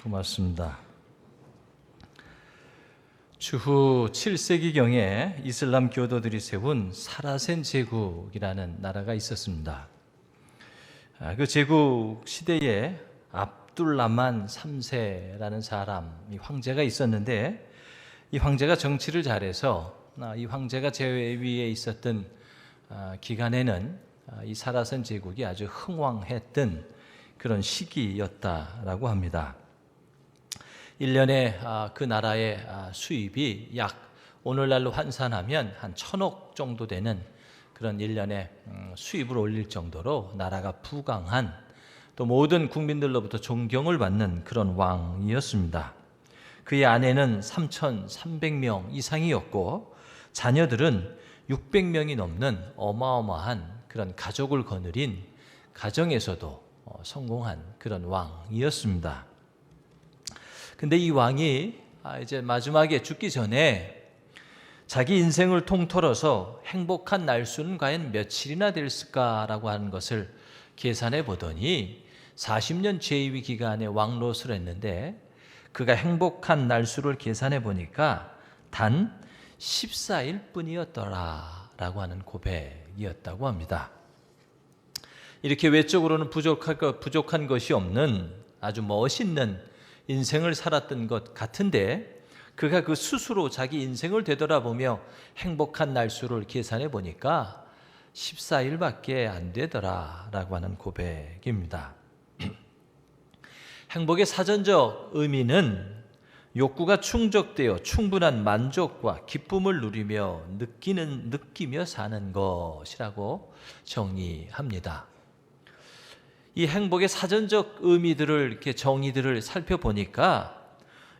고맙습니다. 주후 7세기경에 이슬람 교도들이 세운 사라센 제국이라는 나라가 있었습니다. 그 제국 시대에 압둘라만 3세라는 사람, 이 황제가 있었는데, 이 황제가 정치를 잘해서 이 황제가 제위에 있었던 기간에는 이 사라센 제국이 아주 흥왕했던 그런 시기였다라고 합니다. 1년에 그 나라의 수입이 약 오늘날로 환산하면 한 1,000억 정도 되는 그런 1년에 수입을 올릴 정도로 나라가 부강한, 또 모든 국민들로부터 존경을 받는 그런 왕이었습니다. 그의 아내는 3,300명 이상이었고 자녀들은 600명이 넘는 어마어마한 그런 가족을 거느린 가정에서도 성공한 그런 왕이었습니다. 근데 이 왕이 이제 마지막에 죽기 전에 자기 인생을 통틀어서 행복한 날수는 과연 며칠이나 됐을까라고 하는 것을 계산해 보더니 40년 재위 기간에 왕노릇을 했는데 그가 행복한 날수를 계산해 보니까 단 14일 뿐이었더라라고 하는 고백이었다고 합니다. 이렇게 외적으로는 부족한 것이 없는 아주 멋있는 인생을 살았던 것 같은데, 그가 그 스스로 자기 인생을 되돌아보며 행복한 날수를 계산해 보니까 14일밖에 안 되더라라고 하는 고백입니다. 행복의 사전적 의미는 욕구가 충족되어 충분한 만족과 기쁨을 느끼며 사는 것이라고 정의합니다. 이 행복의 사전적 의미들을, 이렇게 정의들을 살펴보니까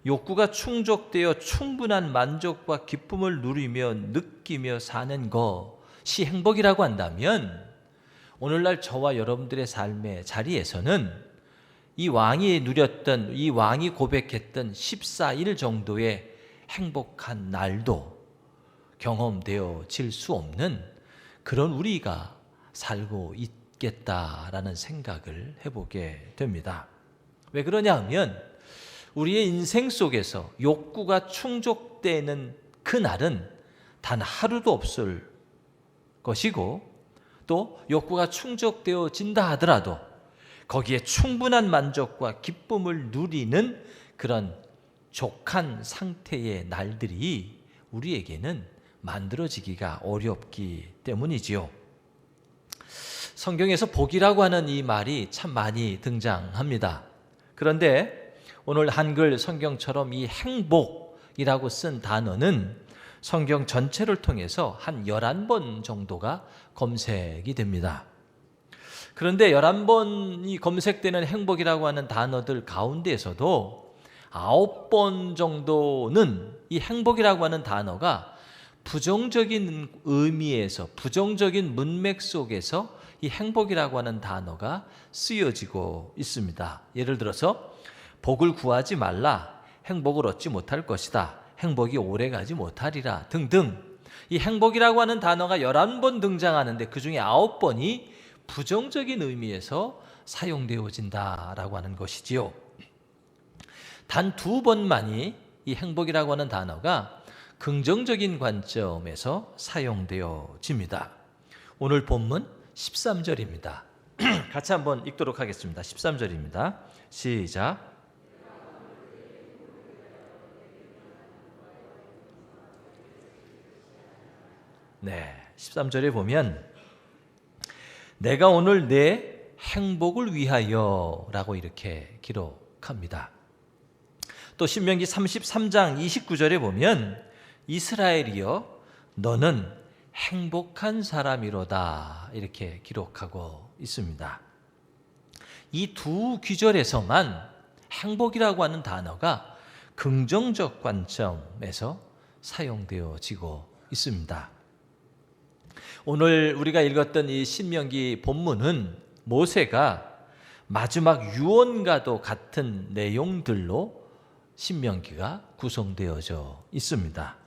욕구가 충족되어 충분한 만족과 기쁨을 느끼며 사는 것이 행복이라고 한다면, 오늘날 저와 여러분들의 삶의 자리에서는 이 왕이 누렸던, 이 왕이 고백했던 14일 정도의 행복한 날도 경험되어질 수 없는 그런 우리가 살고 있겠다라는 생각을 해보게 됩니다. 왜 그러냐 하면 우리의 인생 속에서 욕구가 충족되는 그날은 단 하루도 없을 것이고, 또 욕구가 충족되어진다 하더라도 거기에 충분한 만족과 기쁨을 누리는 그런 족한 상태의 날들이 우리에게는 만들어지기가 어렵기 때문이지요. 성경에서 복이라고 하는 이 말이 참 많이 등장합니다. 그런데 오늘 한글 성경처럼 이 행복이라고 쓴 단어는 성경 전체를 통해서 한 11번 정도가 검색이 됩니다. 그런데 11번이 검색되는 행복이라고 하는 단어들 가운데에서도 9번 정도는 이 행복이라고 하는 단어가 부정적인 의미에서, 부정적인 문맥 속에서 이 행복이라고 하는 단어가 쓰여지고 있습니다. 예를 들어서 복을 구하지 말라, 행복을 얻지 못할 것이다, 행복이 오래가지 못하리라 등등, 이 행복이라고 하는 단어가 11번 등장하는데 그 중에 9번이 부정적인 의미에서 사용되어진다라고 하는 것이지요. 단 2번만이 이 행복이라고 하는 단어가 긍정적인 관점에서 사용되어집니다. 오늘 본문 13절입니다. 같이 한번 읽도록 하겠습니다. 13절입니다. 시작. 네, 13절에 보면 내가 오늘 내 행복을 위하여 라고 이렇게 기록합니다. 또 신명기 33장 29절에 보면 이스라엘이여 너는 행복한 사람이로다 이렇게 기록하고 있습니다. 이 두 귀절에서만 행복이라고 하는 단어가 긍정적 관점에서 사용되어지고 있습니다. 오늘 우리가 읽었던 이 신명기 본문은 모세가 마지막 유언과도 같은 내용들로 신명기가 구성되어져 있습니다.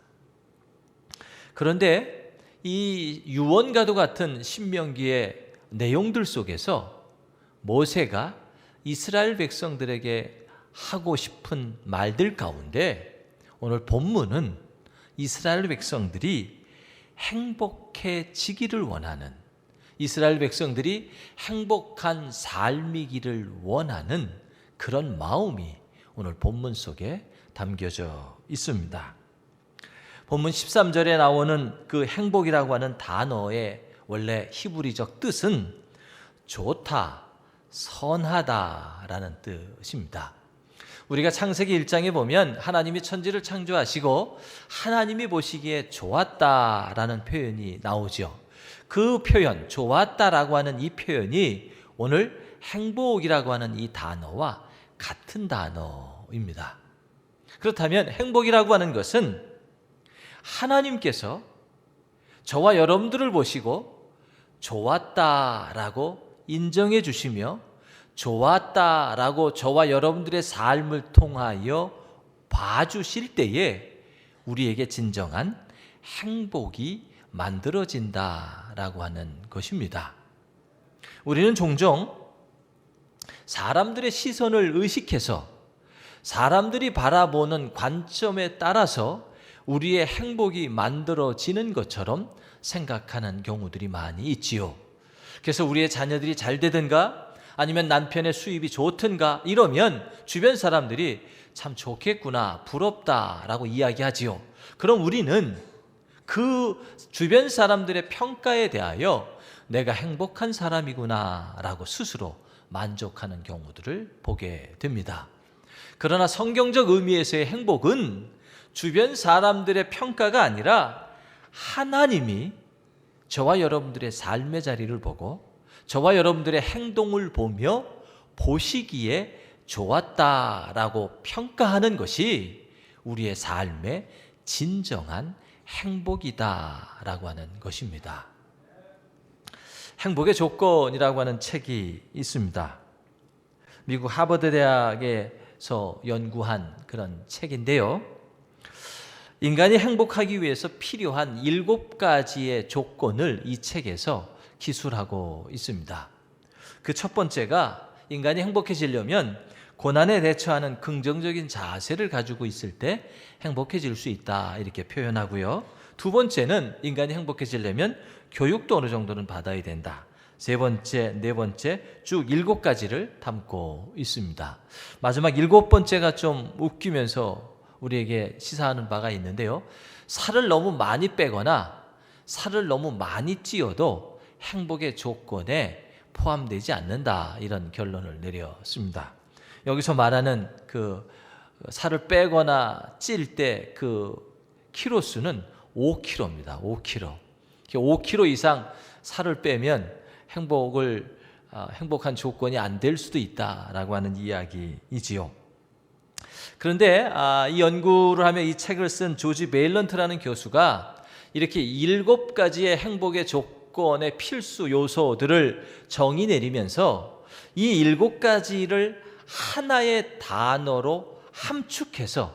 그런데 이 유언과도 같은 신명기의 내용들 속에서 모세가 이스라엘 백성들에게 하고 싶은 말들 가운데 오늘 본문은 이스라엘 백성들이 행복해지기를 원하는, 이스라엘 백성들이 행복한 삶이기를 원하는 그런 마음이 오늘 본문 속에 담겨져 있습니다. 본문 13절에 나오는 그 행복이라고 하는 단어의 원래 히브리적 뜻은 좋다, 선하다라는 뜻입니다. 우리가 창세기 1장에 보면 하나님이 천지를 창조하시고 하나님이 보시기에 좋았다라는 표현이 나오죠. 그 표현, 좋았다라고 하는 이 표현이 오늘 행복이라고 하는 이 단어와 같은 단어입니다. 그렇다면 행복이라고 하는 것은 하나님께서 저와 여러분들을 보시고 좋았다라고 인정해 주시며 좋았다라고 저와 여러분들의 삶을 통하여 봐주실 때에 우리에게 진정한 행복이 만들어진다라고 하는 것입니다. 우리는 종종 사람들의 시선을 의식해서 사람들이 바라보는 관점에 따라서 우리의 행복이 만들어지는 것처럼 생각하는 경우들이 많이 있지요. 그래서 우리의 자녀들이 잘 되든가 아니면 남편의 수입이 좋든가 이러면 주변 사람들이 참 좋겠구나, 부럽다라고 이야기하지요. 그럼 우리는 그 주변 사람들의 평가에 대하여 내가 행복한 사람이구나라고 스스로 만족하는 경우들을 보게 됩니다. 그러나 성경적 의미에서의 행복은 주변 사람들의 평가가 아니라 하나님이 저와 여러분들의 삶의 자리를 보고 저와 여러분들의 행동을 보며 보시기에 좋았다라고 평가하는 것이 우리의 삶의 진정한 행복이다라고 하는 것입니다. 행복의 조건이라고 하는 책이 있습니다. 미국 하버드 대학에서 연구한 그런 책인데요. 인간이 행복하기 위해서 필요한 7가지의 조건을 이 책에서 기술하고 있습니다. 그 첫 번째가 인간이 행복해지려면 고난에 대처하는 긍정적인 자세를 가지고 있을 때 행복해질 수 있다 이렇게 표현하고요. 두 번째는 인간이 행복해지려면 교육도 어느 정도는 받아야 된다. 세 번째, 네 번째 쭉 7가지를 담고 있습니다. 마지막 7번째가 좀 웃기면서 우리에게 시사하는 바가 있는데요. 살을 너무 많이 빼거나 살을 너무 많이 찌어도 행복의 조건에 포함되지 않는다 이런 결론을 내렸습니다. 여기서 말하는 그 살을 빼거나 찔 때 그 키로수는 5kg입니다. 5kg. 5kg 이상 살을 빼면 행복한 조건이 안 될 수도 있다라고 하는 이야기이지요. 그런데 이 연구를 하며 이 책을 쓴 조지 베일런트라는 교수가 이렇게 7가지의 행복의 조건의 필수 요소들을 정의 내리면서 이 7가지를 하나의 단어로 함축해서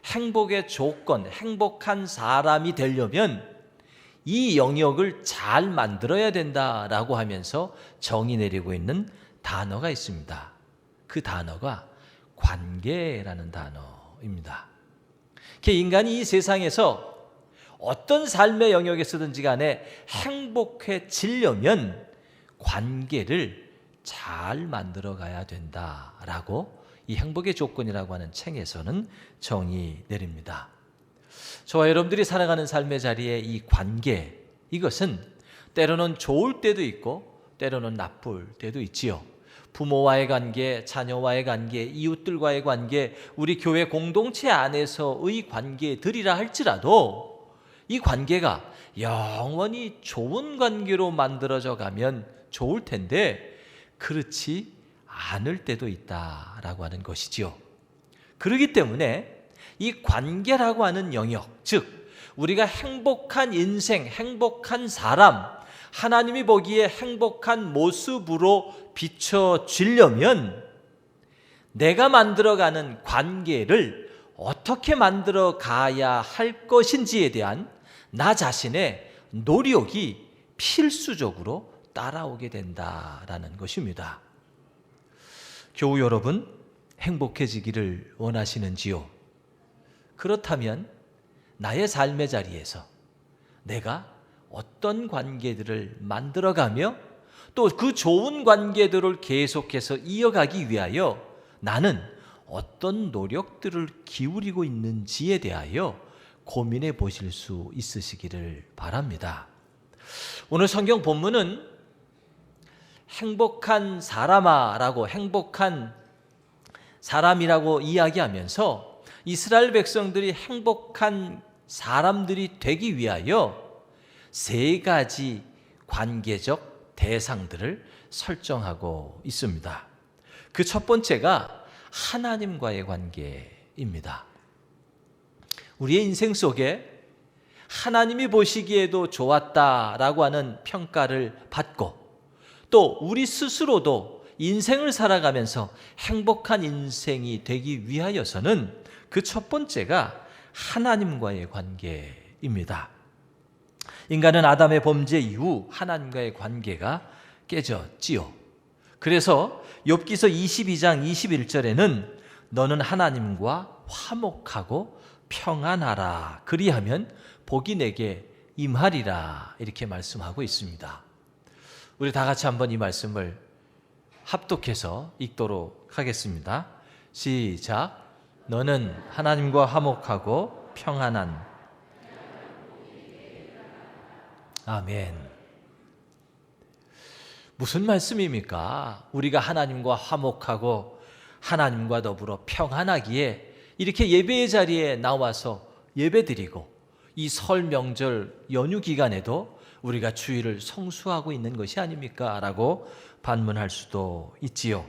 행복의 조건, 행복한 사람이 되려면 이 영역을 잘 만들어야 된다라고 하면서 정의 내리고 있는 단어가 있습니다. 그 단어가 관계라는 단어입니다. 인간이 이 세상에서 어떤 삶의 영역에서든지 간에 행복해지려면 관계를 잘 만들어 가야 된다라고 이 행복의 조건이라고 하는 책에서는 정의 내립니다. 저와 여러분들이 살아가는 삶의 자리에 이 관계, 이것은 때로는 좋을 때도 있고 때로는 나쁠 때도 있지요. 부모와의 관계, 자녀와의 관계, 이웃들과의 관계, 우리 교회 공동체 안에서의 관계들이라 할지라도 이 관계가 영원히 좋은 관계로 만들어져 가면 좋을 텐데 그렇지 않을 때도 있다라고 하는 것이지요. 그렇기 때문에 이 관계라고 하는 영역, 즉 우리가 행복한 인생, 행복한 사람, 하나님이 보기에 행복한 모습으로 비춰지려면 내가 만들어가는 관계를 어떻게 만들어 가야 할 것인지에 대한 나 자신의 노력이 필수적으로 따라오게 된다라는 것입니다. 교우 여러분, 행복해지기를 원하시는지요? 그렇다면 나의 삶의 자리에서 내가 어떤 관계들을 만들어가며 또 그 좋은 관계들을 계속해서 이어가기 위하여 나는 어떤 노력들을 기울이고 있는지에 대하여 고민해 보실 수 있으시기를 바랍니다. 오늘 성경 본문은 행복한 사람아라고 행복한 사람이라고 이야기하면서 이스라엘 백성들이 행복한 사람들이 되기 위하여 세 가지 관계적 대상들을 설정하고 있습니다. 그 첫 번째가 하나님과의 관계입니다. 우리의 인생 속에 하나님이 보시기에도 좋았다라고 하는 평가를 받고 또 우리 스스로도 인생을 살아가면서 행복한 인생이 되기 위하여서는 그 첫 번째가 하나님과의 관계입니다. 인간은 아담의 범죄 이후 하나님과의 관계가 깨졌지요. 그래서 욥기서 22장 21절에는 너는 하나님과 화목하고 평안하라 그리하면 복이 내게 임하리라 이렇게 말씀하고 있습니다. 우리 다 같이 한번 이 말씀을 합독해서 읽도록 하겠습니다. 시작. 너는 하나님과 화목하고 평안한. 아멘. 무슨 말씀입니까? 우리가 하나님과 화목하고 하나님과 더불어 평안하기에 이렇게 예배의 자리에 나와서 예배드리고 이 설 명절 연휴 기간에도 우리가 주일을 성수하고 있는 것이 아닙니까? 라고 반문할 수도 있지요.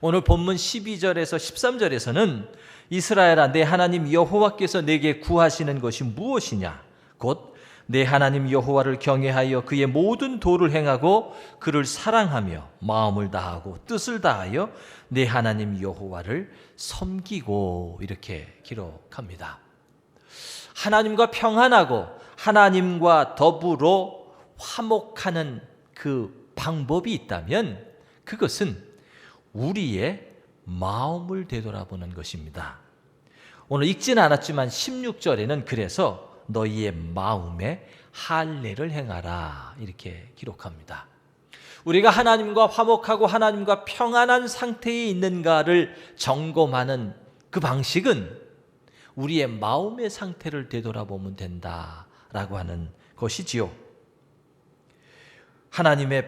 오늘 본문 12절에서 13절에서는 이스라엘아 내 하나님 여호와께서 내게 구하시는 것이 무엇이냐? 곧 내 하나님 여호와를 경외하여 그의 모든 도를 행하고 그를 사랑하며 마음을 다하고 뜻을 다하여 내 하나님 여호와를 섬기고 이렇게 기록합니다. 하나님과 평안하고 하나님과 더불어 화목하는 그 방법이 있다면 그것은 우리의 마음을 되돌아보는 것입니다. 오늘 읽지는 않았지만 16절에는 그래서 너희의 마음에 할례를 행하라 이렇게 기록합니다. 우리가 하나님과 화목하고 하나님과 평안한 상태에 있는가를 점검하는 그 방식은 우리의 마음의 상태를 되돌아보면 된다라고 하는 것이지요. 하나님의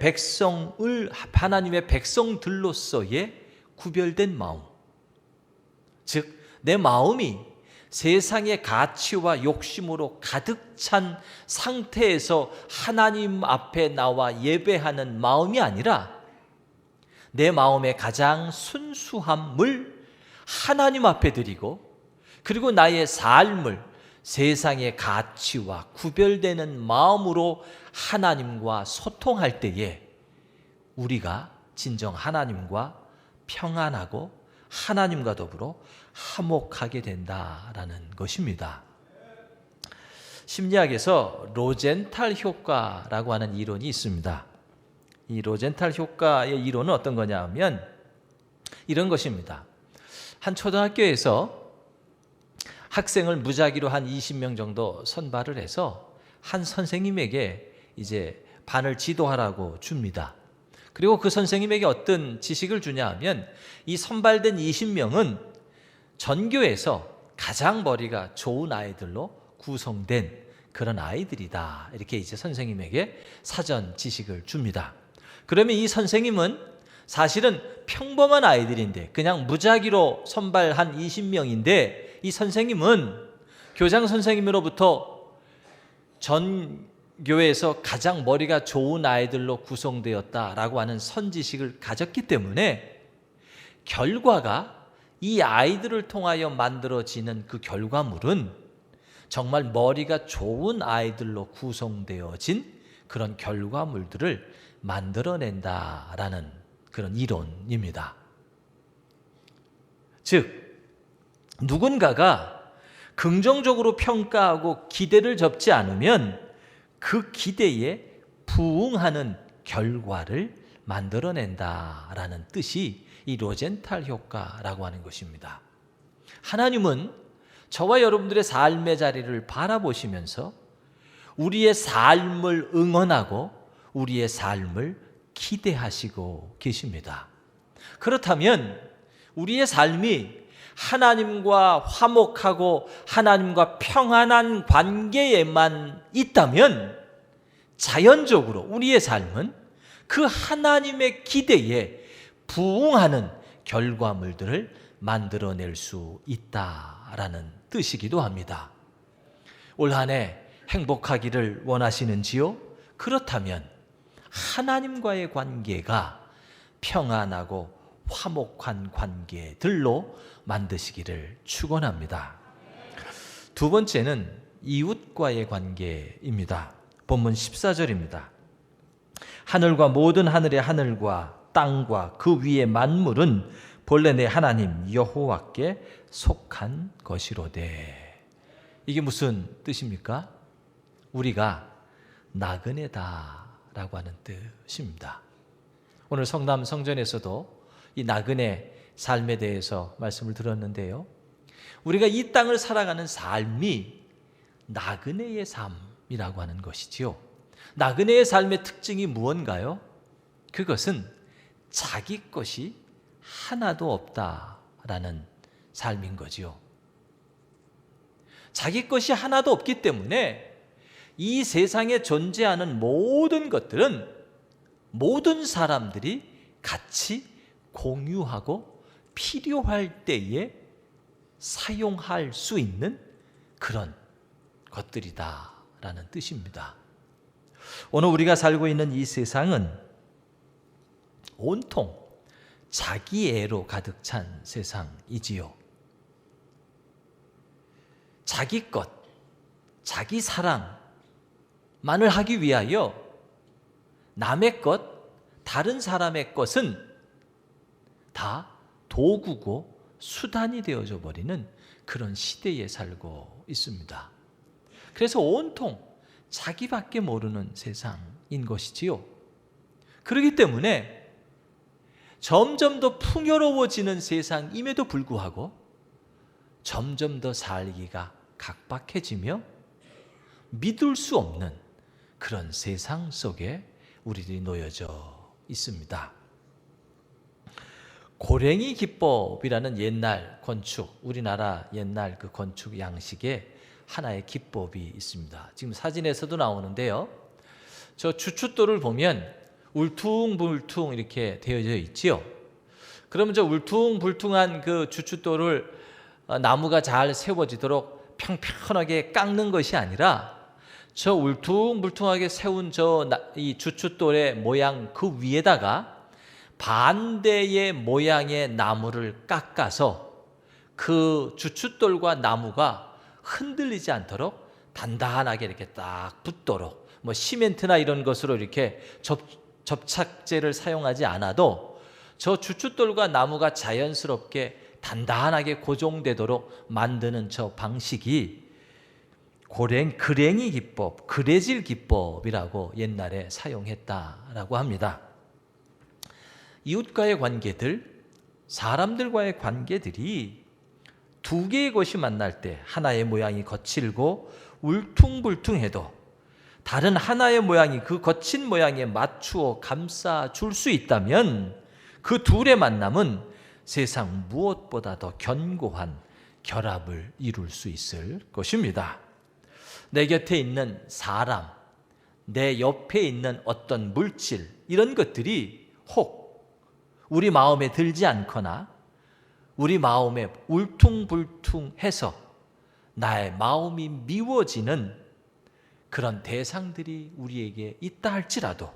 백성들로서의 구별된 마음, 즉 내 마음이 세상의 가치와 욕심으로 가득 찬 상태에서 하나님 앞에 나와 예배하는 마음이 아니라 내 마음의 가장 순수함을 하나님 앞에 드리고 그리고 나의 삶을 세상의 가치와 구별되는 마음으로 하나님과 소통할 때에 우리가 진정 하나님과 평안하고 하나님과 더불어 화목하게 된다라는 것입니다. 심리학에서 로젠탈 효과라고 하는 이론이 있습니다. 이 로젠탈 효과의 이론은 어떤 거냐 하면 이런 것입니다. 한 초등학교에서 학생을 무작위로 한 20명 정도 선발을 해서 한 선생님에게 이제 반을 지도하라고 줍니다. 그리고 그 선생님에게 어떤 지식을 주냐 하면 이 선발된 20명은 전교에서 가장 머리가 좋은 아이들로 구성된 그런 아이들이다. 이렇게 이제 선생님에게 사전 지식을 줍니다. 그러면 이 선생님은 사실은 평범한 아이들인데 그냥 무작위로 선발한 20명인데 이 선생님은 교장 선생님으로부터 전교에서 가장 머리가 좋은 아이들로 구성되었다라고 하는 선지식을 가졌기 때문에 결과가 이 아이들을 통하여 만들어지는 그 결과물은 정말 머리가 좋은 아이들로 구성되어진 그런 결과물들을 만들어낸다라는 그런 이론입니다. 즉 누군가가 긍정적으로 평가하고 기대를 접지 않으면 그 기대에 부응하는 결과를 만들어낸다라는 뜻이 이 로젠탈 효과라고 하는 것입니다. 하나님은 저와 여러분들의 삶의 자리를 바라보시면서 우리의 삶을 응원하고 우리의 삶을 기대하시고 계십니다. 그렇다면 우리의 삶이 하나님과 화목하고 하나님과 평안한 관계에만 있다면 자연적으로 우리의 삶은 그 하나님의 기대에 부응하는 결과물들을 만들어낼 수 있다라는 뜻이기도 합니다. 올 한 해 행복하기를 원하시는지요? 그렇다면 하나님과의 관계가 평안하고 화목한 관계들로 만드시기를 축원합니다. 두 번째는 이웃과의 관계입니다. 본문 14절입니다. 하늘과 모든 하늘의 하늘과 땅과 그 위의 만물은 본래 내 하나님 여호와께 속한 것이로되. 이게 무슨 뜻입니까? 우리가 나그네다라고 하는 뜻입니다. 오늘 성남 성전에서도 이 나그네 삶에 대해서 말씀을 들었는데요. 우리가 이 땅을 살아가는 삶이 나그네의 삶이라고 하는 것이지요. 나그네의 삶의 특징이 무언가요? 그것은 자기 것이 하나도 없다라는 삶인 거지요. 자기 것이 하나도 없기 때문에 이 세상에 존재하는 모든 것들은 모든 사람들이 같이 공유하고 필요할 때에 사용할 수 있는 그런 것들이다라는 뜻입니다. 오늘 우리가 살고 있는 이 세상은 온통 자기애로 가득 찬 세상이지요. 자기 것, 자기 사랑만을 하기 위하여 남의 것, 다른 사람의 것은 다 도구고 수단이 되어져 버리는 그런 시대에 살고 있습니다. 그래서 온통 자기밖에 모르는 세상인 것이지요. 그렇기 때문에 점점 더 풍요로워지는 세상임에도 불구하고 점점 더 살기가 각박해지며 믿을 수 없는 그런 세상 속에 우리들이 놓여져 있습니다. 고랭이 기법이라는 옛날 건축, 우리나라 옛날 그 건축 양식에 하나의 기법이 있습니다. 지금 사진에서도 나오는데요. 저 주춧돌을 보면 울퉁불퉁 이렇게 되어져 있지요. 그러면 저 울퉁불퉁한 그 주춧돌을 나무가 잘 세워지도록 평평하게 깎는 것이 아니라 저 울퉁불퉁하게 세운 이 주춧돌의 모양 그 위에다가 반대의 모양의 나무를 깎아서 그 주춧돌과 나무가 흔들리지 않도록 단단하게 이렇게 딱 붙도록 뭐 시멘트나 이런 것으로 이렇게 접착제를 사용하지 않아도 저 주춧돌과 나무가 자연스럽게 단단하게 고정되도록 만드는 저 방식이 그랭이 기법, 그레질 기법이라고 옛날에 사용했다라고 합니다. 이웃과의 관계들, 사람들과의 관계들이 두 개의 것이 만날 때 하나의 모양이 거칠고 울퉁불퉁해도 다른 하나의 모양이 그 거친 모양에 맞추어 감싸줄 수 있다면 그 둘의 만남은 세상 무엇보다 더 견고한 결합을 이룰 수 있을 것입니다. 내 곁에 있는 사람, 내 옆에 있는 어떤 물질, 이런 것들이 혹 우리 마음에 들지 않거나 우리 마음에 울퉁불퉁해서 나의 마음이 미워지는 그런 대상들이 우리에게 있다 할지라도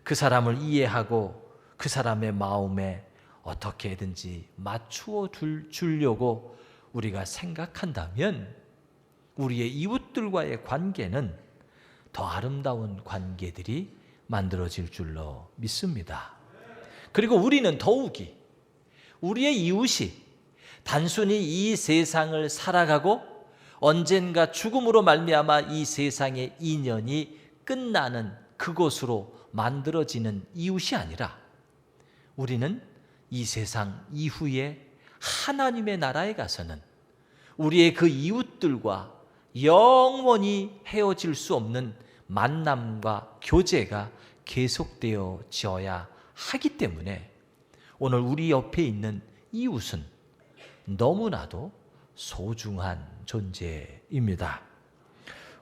그 사람을 이해하고 그 사람의 마음에 어떻게든지 맞추어 주려고 우리가 생각한다면 우리의 이웃들과의 관계는 더 아름다운 관계들이 만들어질 줄로 믿습니다. 그리고 우리는 더욱이 우리의 이웃이 단순히 이 세상을 살아가고 언젠가 죽음으로 말미암아 이 세상의 인연이 끝나는 그곳으로 만들어지는 이웃이 아니라 우리는 이 세상 이후에 하나님의 나라에 가서는 우리의 그 이웃들과 영원히 헤어질 수 없는 만남과 교제가 계속되어져야 하기 때문에 오늘 우리 옆에 있는 이웃은 너무나도 소중한 존재입니다.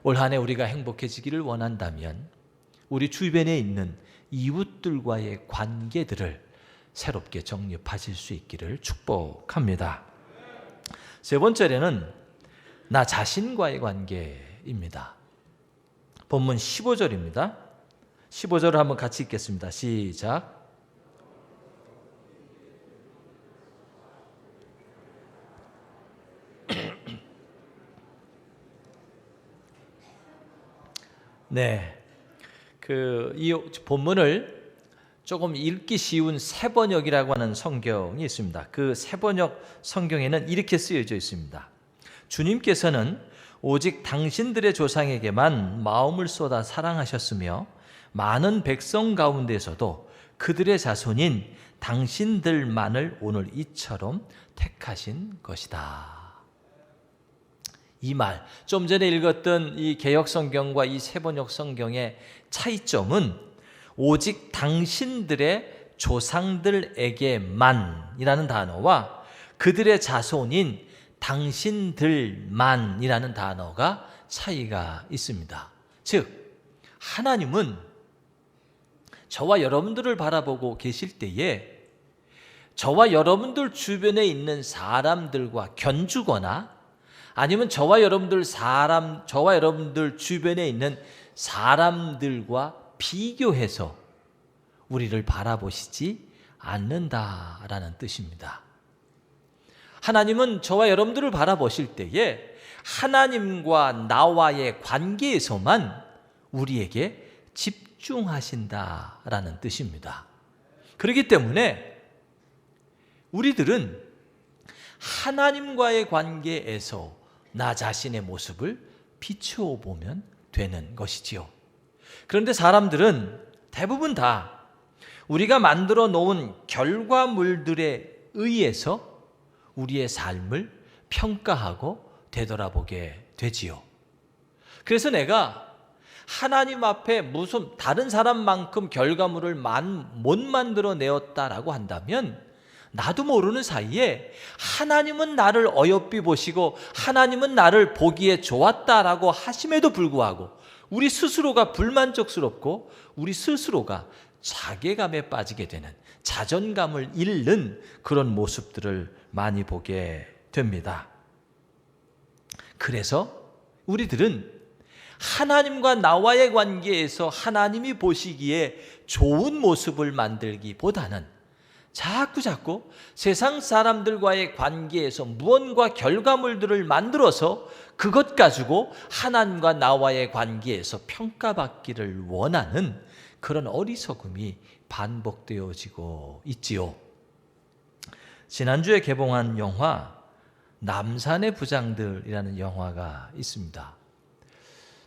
올 한 해 우리가 행복해지기를 원한다면 우리 주변에 있는 이웃들과의 관계들을 새롭게 정립하실 수 있기를 축복합니다. 세 번째는 나 자신과의 관계입니다. 본문 15절입니다. 15절을 한번 같이 읽겠습니다. 시작. 네, 이 본문을 조금 읽기 쉬운 새번역이라고 하는 성경이 있습니다. 그 새번역 성경에는 이렇게 쓰여져 있습니다. 주님께서는 오직 당신들의 조상에게만 마음을 쏟아 사랑하셨으며 많은 백성 가운데서도 그들의 자손인 당신들만을 오늘 이처럼 택하신 것이다. 이 말, 좀 전에 읽었던 이 개역 성경과 이 새번역 성경의 차이점은 오직 당신들의 조상들에게만이라는 단어와 그들의 자손인 당신들만이라는 단어가 차이가 있습니다. 즉, 하나님은 저와 여러분들을 바라보고 계실 때에 저와 여러분들 주변에 있는 사람들과 견주거나 아니면 저와 여러분들 주변에 있는 사람들과 비교해서 우리를 바라보시지 않는다라는 뜻입니다. 하나님은 저와 여러분들을 바라보실 때에 하나님과 나와의 관계에서만 우리에게 집중하신다라는 뜻입니다. 그렇기 때문에 우리들은 하나님과의 관계에서 나 자신의 모습을 비추어 보면 되는 것이지요. 그런데 사람들은 대부분 다 우리가 만들어 놓은 결과물들에 의해서 우리의 삶을 평가하고 되돌아보게 되지요. 그래서 내가 하나님 앞에 무슨 다른 사람만큼 결과물을 못 만들어 내었다라고 한다면 나도 모르는 사이에 하나님은 나를 어여삐 보시고 하나님은 나를 보기에 좋았다라고 하심에도 불구하고 우리 스스로가 불만족스럽고 우리 스스로가 자괴감에 빠지게 되는, 자존감을 잃는 그런 모습들을 많이 보게 됩니다. 그래서 우리들은 하나님과 나와의 관계에서 하나님이 보시기에 좋은 모습을 만들기보다는 자꾸 세상 사람들과의 관계에서 무언가 결과물들을 만들어서 그것 가지고 하나님과 나와의 관계에서 평가받기를 원하는 그런 어리석음이 반복되어지고 있지요. 지난주에 개봉한 영화 남산의 부장들이라는 영화가 있습니다.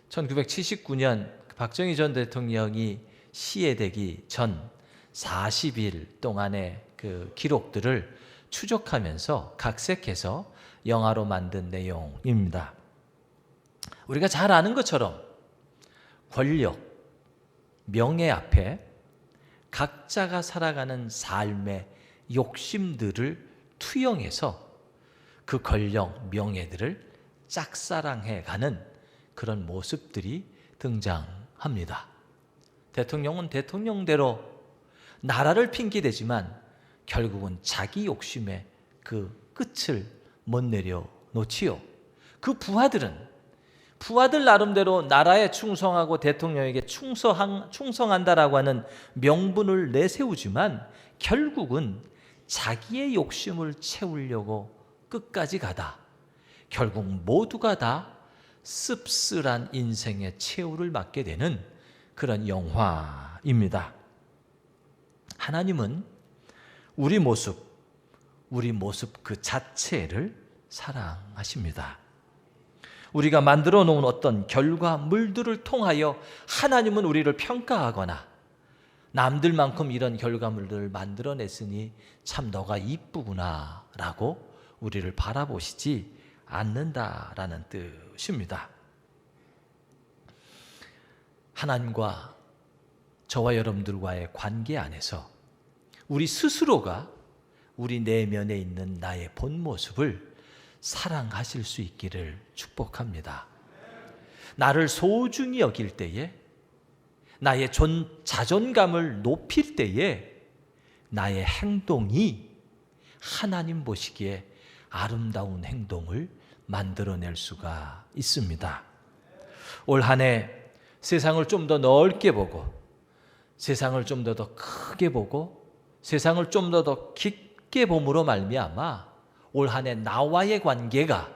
1979년 박정희 전 대통령이 시해되기 전 40일 동안의 그 기록들을 추적하면서 각색해서 영화로 만든 내용입니다. 우리가 잘 아는 것처럼 권력, 명예 앞에 각자가 살아가는 삶의 욕심들을 투영해서 그 권력, 명예들을 짝사랑해가는 그런 모습들이 등장합니다. 대통령은 대통령대로 나라를 핑계대지만 결국은 자기 욕심의 그 끝을 못 내려놓지요. 그 부하들 나름대로 나라에 충성하고 대통령에게 충성한다라고 하는 명분을 내세우지만 결국은 자기의 욕심을 채우려고 끝까지 가다 결국 모두가 다 씁쓸한 인생의 최후를 맞게 되는 그런 영화입니다. 하나님은 우리 모습 그 자체를 사랑하십니다. 우리가 만들어 놓은 어떤 결과물들을 통하여 하나님은 우리를 평가하거나 남들만큼 이런 결과물들을 만들어냈으니 참 너가 이쁘구나 라고 우리를 바라보시지 않는다라는 뜻입니다. 하나님과 저와 여러분들과의 관계 안에서 우리 스스로가 우리 내면에 있는 나의 본 모습을 사랑하실 수 있기를 축복합니다. 나를 소중히 여길 때에, 나의 자존감을 높일 때에 나의 행동이 하나님 보시기에 아름다운 행동을 만들어낼 수가 있습니다. 올 한 해 세상을 좀 더 넓게 보고, 세상을 좀 더 크게 보고, 세상을 좀 더 깊게 봄으로 말미암아 올 한 해 나와의 관계가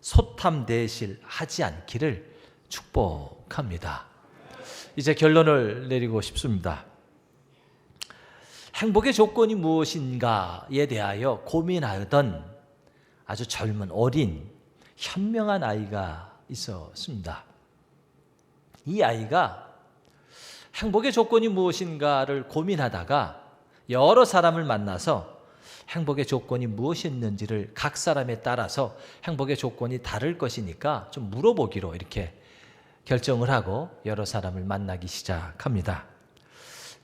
소탐대실하지 않기를 축복합니다. 이제 결론을 내리고 싶습니다. 행복의 조건이 무엇인가에 대하여 고민하던 아주 젊은 어린 현명한 아이가 있었습니다. 이 아이가 행복의 조건이 무엇인가를 고민하다가 여러 사람을 만나서 행복의 조건이 무엇이었는지를 각 사람에 따라서 행복의 조건이 다를 것이니까 좀 물어보기로 이렇게 결정을 하고 여러 사람을 만나기 시작합니다.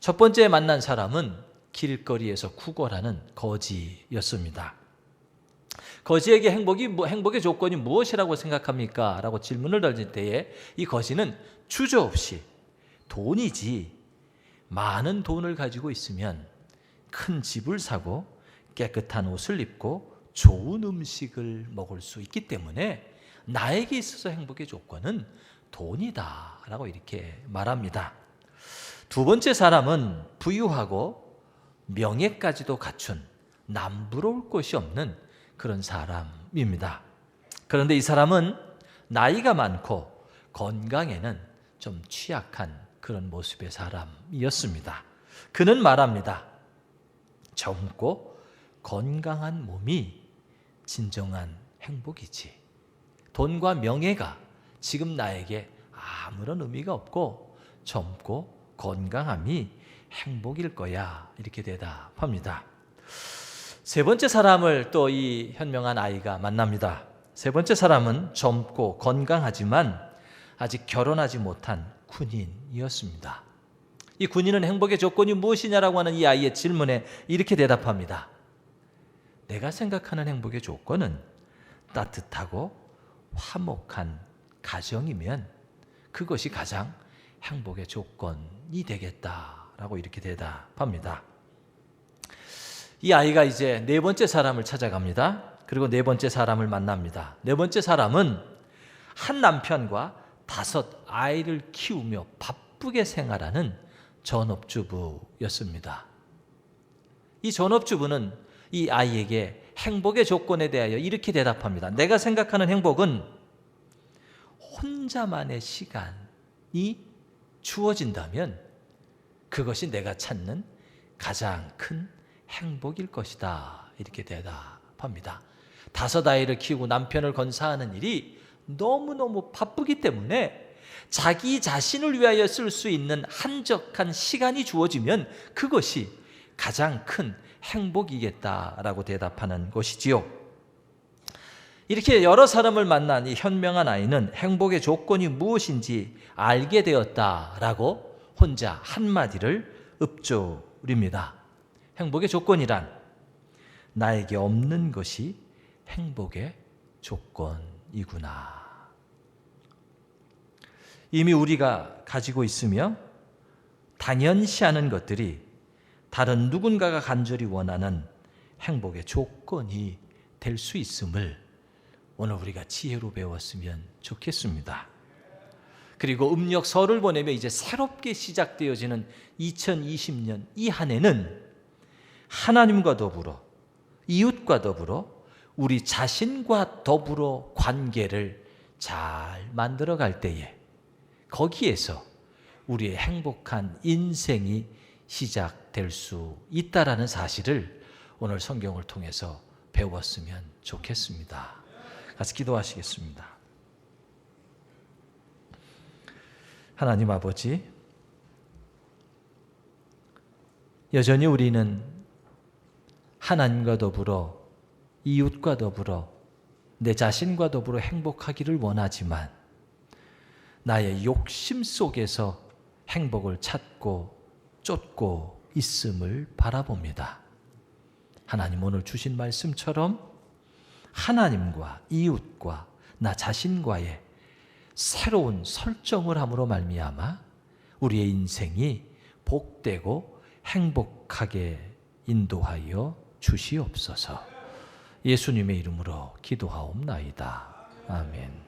첫 번째 만난 사람은 길거리에서 구걸하는 거지였습니다. 거지에게 행복의 조건이 무엇이라고 생각합니까? 라고 질문을 던질 때에 이 거지는 주저없이 돈이지, 많은 돈을 가지고 있으면 큰 집을 사고 깨끗한 옷을 입고 좋은 음식을 먹을 수 있기 때문에 나에게 있어서 행복의 조건은 돈이다 라고 이렇게 말합니다. 두 번째 사람은 부유하고 명예까지도 갖춘 남부러울 것이 없는 그런 사람입니다. 그런데 이 사람은 나이가 많고 건강에는 좀 취약한 그런 모습의 사람이었습니다. 그는 말합니다. 젊고 건강한 몸이 진정한 행복이지. 돈과 명예가 지금 나에게 아무런 의미가 없고 젊고 건강함이 행복일 거야. 이렇게 대답합니다. 세 번째 사람을 또 이 현명한 아이가 만납니다. 세 번째 사람은 젊고 건강하지만 아직 결혼하지 못한 군인이었습니다. 이 군인은 행복의 조건이 무엇이냐라고 하는 이 아이의 질문에 이렇게 대답합니다. 내가 생각하는 행복의 조건은 따뜻하고 화목한 가정이면 그것이 가장 행복의 조건이 되겠다라고 이렇게 대답합니다. 이 아이가 이제 네 번째 사람을 찾아갑니다. 그리고 네 번째 사람을 만납니다. 네 번째 사람은 한 남편과 5 아이를 키우며 바쁘게 생활하는 전업주부였습니다. 이 전업주부는 이 아이에게 행복의 조건에 대하여 이렇게 대답합니다. 내가 생각하는 행복은 혼자만의 시간이 주어진다면 그것이 내가 찾는 가장 큰 행복일 것이다. 이렇게 대답합니다. 5 아이를 키우고 남편을 건사하는 일이 너무너무 바쁘기 때문에 자기 자신을 위하여 쓸 수 있는 한적한 시간이 주어지면 그것이 가장 큰 행복이겠다라고 대답하는 것이지요. 이렇게 여러 사람을 만난 이 현명한 아이는 행복의 조건이 무엇인지 알게 되었다라고 혼자 한마디를 읊조립니다. 행복의 조건이란 나에게 없는 것이 행복의 조건이구나. 이미 우리가 가지고 있으며 당연시하는 것들이 다른 누군가가 간절히 원하는 행복의 조건이 될 수 있음을 오늘 우리가 지혜로 배웠으면 좋겠습니다. 그리고 음력설을 보내며 이제 새롭게 시작되어지는 2020년 이 한 해는 하나님과 더불어 이웃과 더불어 우리 자신과 더불어 관계를 잘 만들어갈 때에 거기에서 우리의 행복한 인생이 시작될 수 있다라는 사실을 오늘 성경을 통해서 배웠으면 좋겠습니다. 같이 기도하시겠습니다. 하나님 아버지, 여전히 우리는 하나님과 더불어 이웃과 더불어 내 자신과 더불어 행복하기를 원하지만 나의 욕심 속에서 행복을 찾고 쫓고 있음을 바라봅니다. 하나님 오늘 주신 말씀처럼 하나님과 이웃과 나 자신과의 새로운 설정을 함으로 말미암아 우리의 인생이 복되고 행복하게 인도하여 주시옵소서. 예수님의 이름으로 기도하옵나이다. 아멘.